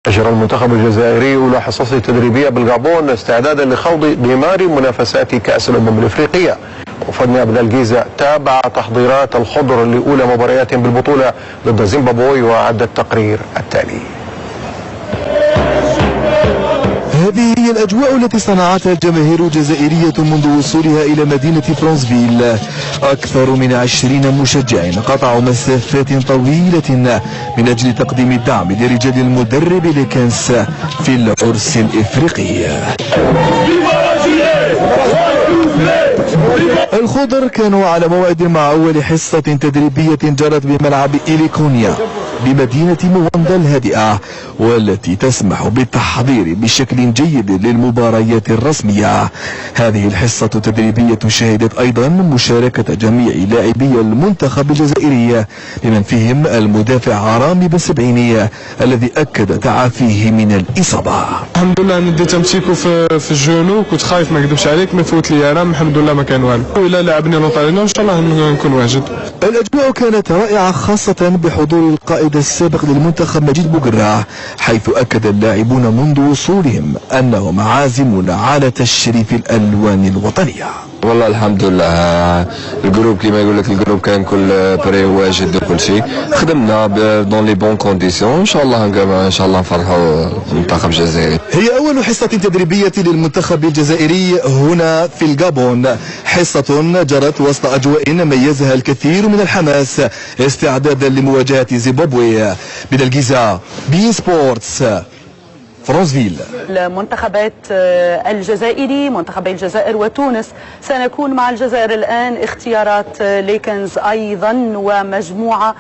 أجرى المنتخب الجزائري أولى حصصه التدريبية بالغابون استعدادا لخوض غمار منافسات كأس الأمم الإفريقية. وفدنا عبد الجيزة تابع تحضيرات الخضر لأولى مباريات بالبطولة ضد زيمبابوي وأعد التقرير التالي. هذه هي الأجواء التي صنعتها الجماهير الجزائرية منذ وصولها إلى مدينة فرانسفيل. أكثر من 20 مشجع قطعوا مسافات طويلة من أجل تقديم الدعم لرجال المدرب لكنس في العرس الإفريقي. الخضر كانوا على موعد مع أول حصة تدريبية جرت بملعب إليكونيا بمدينة مواندا الهادئة، والتي تسمح بالتحضير بشكل جيد للمباريات الرسمية. هذه الحصة التدريبية شهدت أيضا مشاركة جميع لاعبي المنتخب الجزائري بمن فيهم المدافع رامي بن الذي أكد تعافيه من الإصابة. الحمد لله أنا ديت امسيكو في الجونو، كنت خايف ما نكذبش عليك، ما فوت لي رام، الحمد لله ما كان والو، وإلا لعبني لوطارينا وإن شاء الله نكون واجد. الأجواء كانت رائعة خاصة بحضور القائد السابق للمنتخب مجيد بوقرة، حيث أكد اللاعبون منذ وصولهم أنهم عازمون على تشريف الألوان الوطنية. والله الحمد لله الجروب كما يقول لك الجروب كان كل بري واجد وكل شيء، خدمنا دون لي بون كونديسيون، ان شاء الله نفرحوا المنتخب الجزائري. هي أول حصة تدريبية للمنتخب الجزائري هنا في الغابون، حصة جرت وسط أجواء ميزها الكثير من الحماس استعدادا لمواجهة زيمبابوي. من الجيزة بين سبورتس فرانسفيل. المنتخبات الجزائري منتخبي الجزائر وتونس، سنكون مع الجزائر الآن اختيارات ليكنز أيضا ومجموعة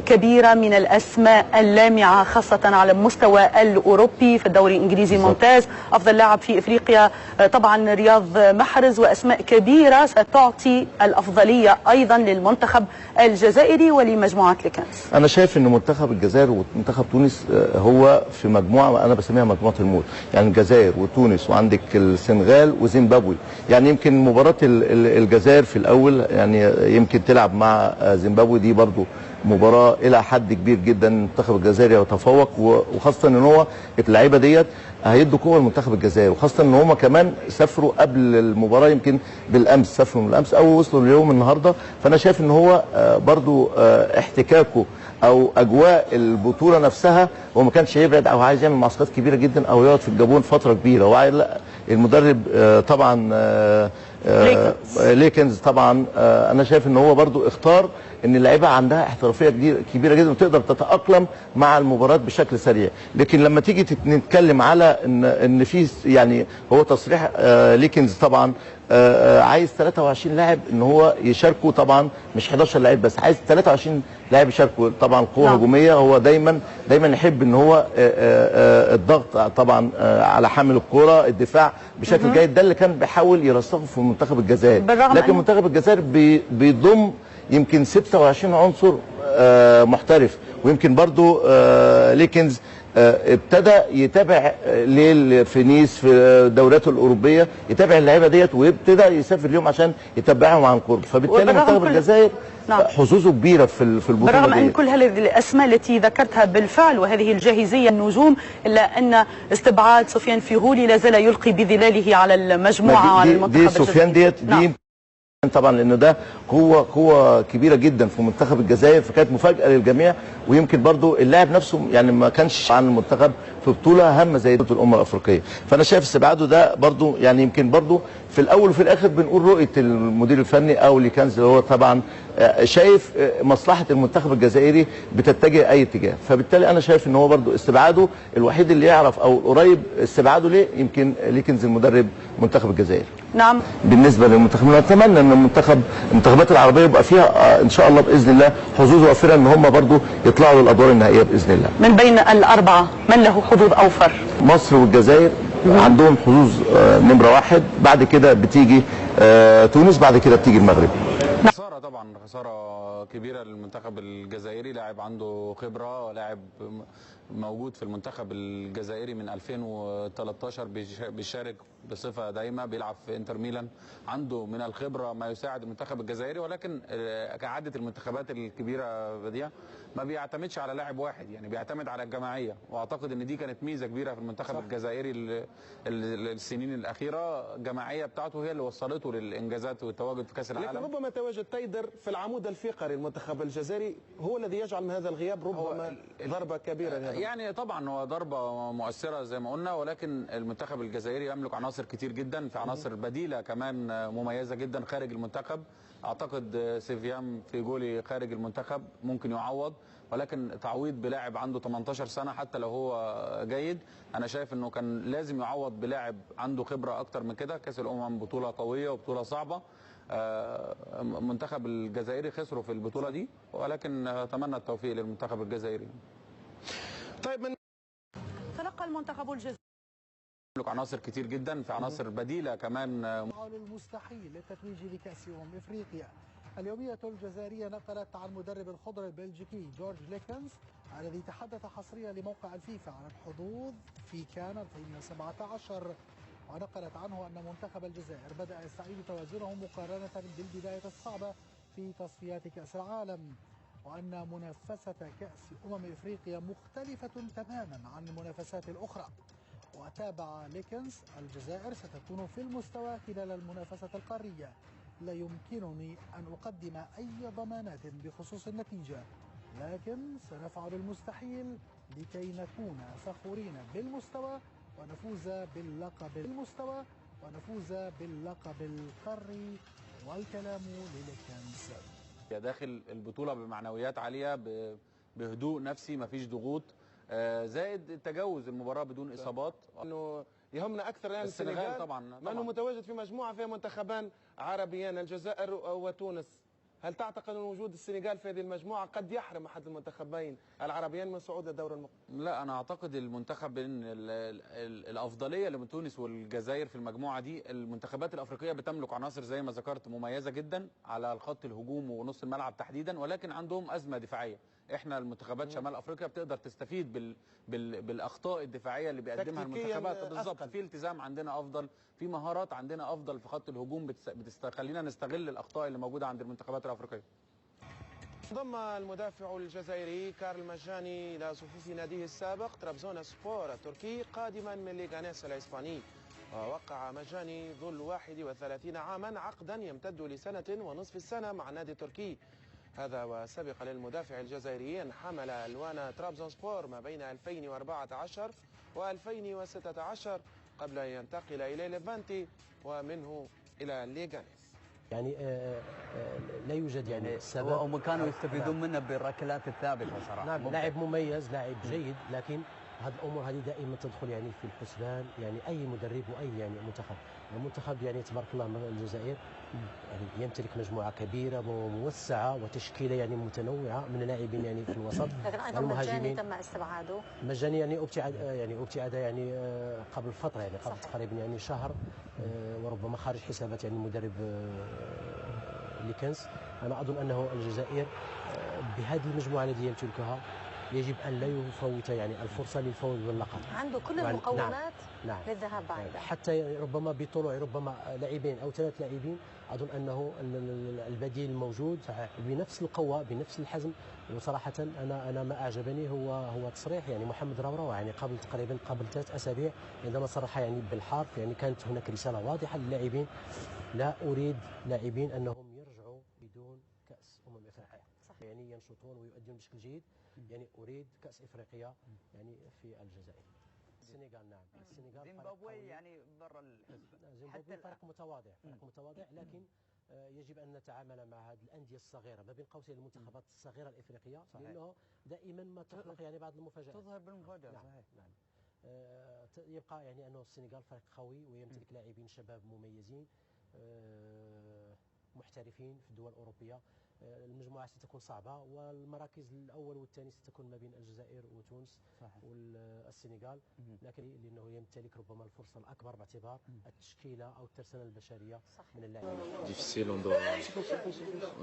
كبيرة من الأسماء اللامعة خاصة على المستوى الأوروبي في الدوري الإنجليزي ممتاز، أفضل لاعب في إفريقيا طبعا رياض محرز، وأسماء كبيرة ستعطي الأفضلية أيضا للمنتخب الجزائري ولمجموعة ليكنز. أنا شايف أن منتخب الجزائر ومنتخب تونس هو في مجموعة أنا بسميها مجموعة الموت، يعني الجزائر وتونس وعندك السنغال وزيمبابوي. يعني يمكن مباراة الجزائر في الأول يعني يمكن تلعب مع زيمبابوي، دي برضو مباراة إلى حد كبير جدا المنتخب الجزائري يتفوق، وخاصة ان هو اللعيبة ديت هيدوا قوة المنتخب الجزائري، وخاصة ان هم كمان سافروا قبل المباراة يمكن بالأمس، سافروا من الأمس أو وصلوا اليوم النهاردة. فأنا شايف ان هو برضو احتكاكه او اجواء البطوله نفسها هو ما كانش هيبعد او عايز يعمل معسكرات كبيره جدا او يقعد في الجابون فتره كبيره. وعايز المدرب طبعا ليكنز طبعا انا شايف ان هو برضو اختار ان اللعيبه عندها احترافيه كبيره جدا وتقدر تتاقلم مع المباراه بشكل سريع. لكن لما تيجي نتكلم على ان في يعني هو تصريح ليكنز طبعا عايز 23 لاعب ان هو يشاركوا، طبعا مش 11 لاعب بس، عايز 23 لاعب يشاركوا. طبعا قوه هجوميه، هو دايما يحب ان هو الضغط طبعا على حامل الكره، الدفاع بشكل جيد، ده اللي كان بيحاول يرسخه في منتخب الجزائر. لكن منتخب الجزائر بيضم يمكن 26 عنصر محترف، ويمكن برضو ليكنز ابتدى يتابع في نيس في الدوريات الاوروبيه، يتابع اللعيبه ديت وابتدى يسافر اليوم عشان يتابعهم عن قرب. فبالتالي منتخب الجزائر حظوظه كبيره في البطوله برغم ان كل هذه الاسماء التي ذكرتها بالفعل وهذه الجاهزيه النجوم، الا ان استبعاد سفيان فيغولي لا زال يلقي بظلاله على المجموعه وعلى المنتخب الجزائري. دي سفيان ديت طبعا لانه ده قوه كبيره جدا في منتخب الجزائر، فكانت مفاجاه للجميع. ويمكن برضو اللاعب نفسه يعني ما كانش عن المنتخب في بطوله هامه زي بطوله الامم الافريقيه. فانا شايف استبعاده ده برضو يعني يمكن برضو في الاول وفي الاخر بنقول رؤيه المدير الفني او ليكنز اللي هو طبعا شايف مصلحه المنتخب الجزائري بتتجه اي اتجاه. فبالتالي انا شايف ان هو برضو استبعاده الوحيد اللي يعرف او القريب استبعاده ليه يمكن ليكنز المدرب منتخب الجزائر. نعم. بالنسبه للمنتخب نتمنى ان المنتخبات العربيه يبقى فيها ان شاء الله باذن الله حظوظ وافره ان هم برضو يطلعوا للادوار النهائيه باذن الله. من بين الاربعه من له حظوظ اوفر؟ مصر والجزائر عندهم حظوظ نمره واحد، بعد كده بتيجي تونس، بعد كده بتيجي المغرب. خساره طبعا، خساره كبيره للمنتخب الجزائري، لاعب عنده خبره، لاعب موجود في المنتخب الجزائري من 2013 بيشارك بصفه دايمه، بيلعب في انتر ميلان، عنده من الخبره ما يساعد المنتخب الجزائري. ولكن كعاده المنتخبات الكبيره دي ما بيعتمدش على لاعب واحد، يعني بيعتمد على الجماعيه، واعتقد ان دي كانت ميزه كبيره في المنتخب الجزائري السنين الاخيره. الجماعيه بتاعته هي اللي وصلته للانجازات والتواجد في كاس العالم. لكن ربما تواجد تايدر في العمود الفقري المنتخب الجزائري هو الذي يجعل من هذا الغياب ربما ضربه كبيره. يعني طبعا هو ضربه مؤثره زي ما قلنا، ولكن المنتخب الجزائري يملك عناصر كتير جدا، في عناصر بديله كمان مميزه جدا خارج المنتخب. اعتقد سيفيام في جولي خارج المنتخب ممكن يعوض، ولكن تعويض بلاعب عنده 18 سنه حتى لو هو جيد، انا شايف انه كان لازم يعوض بلاعب عنده خبره اكتر من كده. كاس الامم بطوله قويه وبطوله صعبه، المنتخب الجزائري خسروا في البطوله دي، ولكن اتمنى التوفيق للمنتخب الجزائري. طيب، من تلقى المنتخب الجزائري يملك عناصر كتير جدا، في عناصر بديله كمان. المستحيل للتتويج بكأس افريقيا. اليومية الجزائرية نقلت عن مدرب الخضر البلجيكي جورج ليكنز الذي تحدث حصريا لموقع الفيفا عن الحظوظ في كان 2017، ونقلت عنه أن منتخب الجزائر بدأ يستعيد توازنه مقارنة بالبداية الصعبة في تصفيات كأس العالم، وأن منافسة كأس افريقيا مختلفة تماما عن المنافسات الأخرى. وتابع ليكنز: الجزائر ستكون في المستوى خلال المنافسة القارية، لا يمكنني أن أقدم أي ضمانات بخصوص النتيجة، لكن سنفعل المستحيل لكي نكون فخورين بالمستوى ونفوز باللقب القاري. والكلام لليكنز. داخل البطولة بمعنويات عالية، بهدوء نفسي، مفيش ضغوط، زائد تجاوز المباراة بدون إصابات. انه يهمنا اكثر يعني السنغال طبعا ما انه متواجد في مجموعه فيها منتخبان عربيان، الجزائر وتونس. هل تعتقد ان وجود السنغال في هذه المجموعه قد يحرم احد المنتخبين العربيين من صعود الدور المقبل؟ لا، انا اعتقد المنتخب الافضليه لتونس والجزائر في المجموعه دي. المنتخبات الافريقيه بتملك عناصر زي ما ذكرت مميزه جدا على الخط الهجوم ونص الملعب تحديدا، ولكن عندهم ازمه دفاعيه. احنا المنتخبات شمال افريقيا بتقدر تستفيد بالاخطاء الدفاعيه اللي بيقدمها المنتخبات. بالظبط، في التزام عندنا افضل، في مهارات عندنا افضل في خط الهجوم بتخلينا نستغل الاخطاء اللي موجوده عند المنتخبات الافريقيه. انضم المدافع الجزائري كارل مجاني الى صفوف ناديه السابق طرابزون سبور التركي قادما من ليغانيس الاسباني. ووقع مجاني ذو 31 عاما عقدا يمتد لسنة ونصف السنة مع النادي التركي. هذا وسبق للمدافع الجزائري أن حمل ألوان طرابزون سبور ما بين 2014 و2016 قبل أن ينتقل إلى ليفانتي ومنه إلى ليغانيس. يعني لا يوجد يعني سبب، هم كانوا يستفيدون منه بالركلات الثابته صراحه. نعم، لاعب مميز، لاعب جيد، لكن هذه الامور هذه دائما تدخل يعني في الحسبان، يعني اي مدرب واي يعني منتخب. المنتخب يعني تبارك الله الجزائر يعني يمتلك مجموعه كبيره وموسعه وتشكيله يعني متنوعه من اللاعبين يعني في الوسط. لكن ايضا مجاني تم استبعاده. مجاني يعني ابتعد يعني قبل فتره، يعني قبل تقريبا يعني شهر، وربما خارج حسابات يعني المدرب ليكنز. انا اظن انه الجزائر بهذه المجموعه التي يمتلكها يجب ان لا يفوت يعني الفرصه للفوز باللقب. عنده كل المقومات نعم. للذهاب بعيدا، حتى ربما بطلوع ربما لاعبين او 3 لاعبين. اظن انه البديل الموجود بنفس القوه بنفس الحزم. وصراحه انا ما اعجبني هو تصريح يعني محمد راوراوة يعني قبل 3 اسابيع عندما صرح يعني بالحرف، يعني كانت هناك رساله واضحه للاعبين: لا اريد لاعبين انهم يرجعوا بدون كأس افريقيا، يعني ينشطون ويؤدون بشكل جيد. يعني اريد كأس افريقيا يعني في الجزائر. السنغال نعم، السنغال زيمبابوي يعني برا الحزب، زيمبابوي فريق متواضع، لكن يجب ان نتعامل مع هذه الانديه الصغيره ما بين قوسين المنتخبات الصغيره الافريقيه، لانه دائما ما تخلق يعني بعض المفاجات، تظهر بالمفاجاه. صحيح. نعم. يبقى يعني انه السنغال فريق قوي ويمتلك لاعبين شباب مميزين محترفين في الدول الأوروبية. المجموعة ستكون صعبة، والمراكز الأول والثاني ستكون ما بين الجزائر وتونس والسنغال، لكن لأنه يمتلك ربما الفرصة الأكبر باعتبار التشكيلة أو الترسانة البشرية من اللاعبين. Difficile, on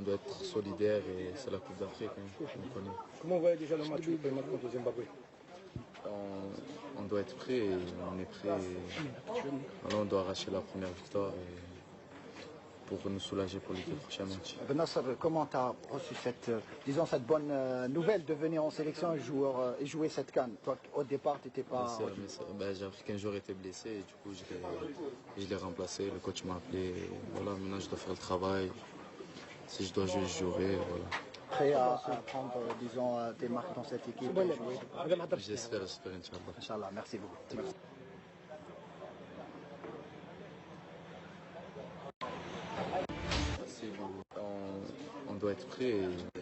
doit être solidaire et c'est la Coupe d'Afrique, on connaît. Comment vous voyez déjà le match contre le Zimbabwe? doit être prêt et on est prêt. Maintenant, on doit arracher la première victoire pour nous soulager pour les 2 prochains matchs. Nasser, comment tu as reçu cette bonne nouvelle de venir en sélection et jouer cette CAN? Toi, au départ, tu n'étais pas... J'ai appris qu'un joueur était blessé et du coup, je l'ai remplacé. Le coach m'a appelé. Et voilà, maintenant, je dois faire le travail. Si je dois jouer, je jouerai. Voilà. Prêt à prendre, disons, tes marques dans cette équipe et jouer? J'espère, Inch'Allah. Inch'Allah, merci beaucoup. Merci. On doit être prêt et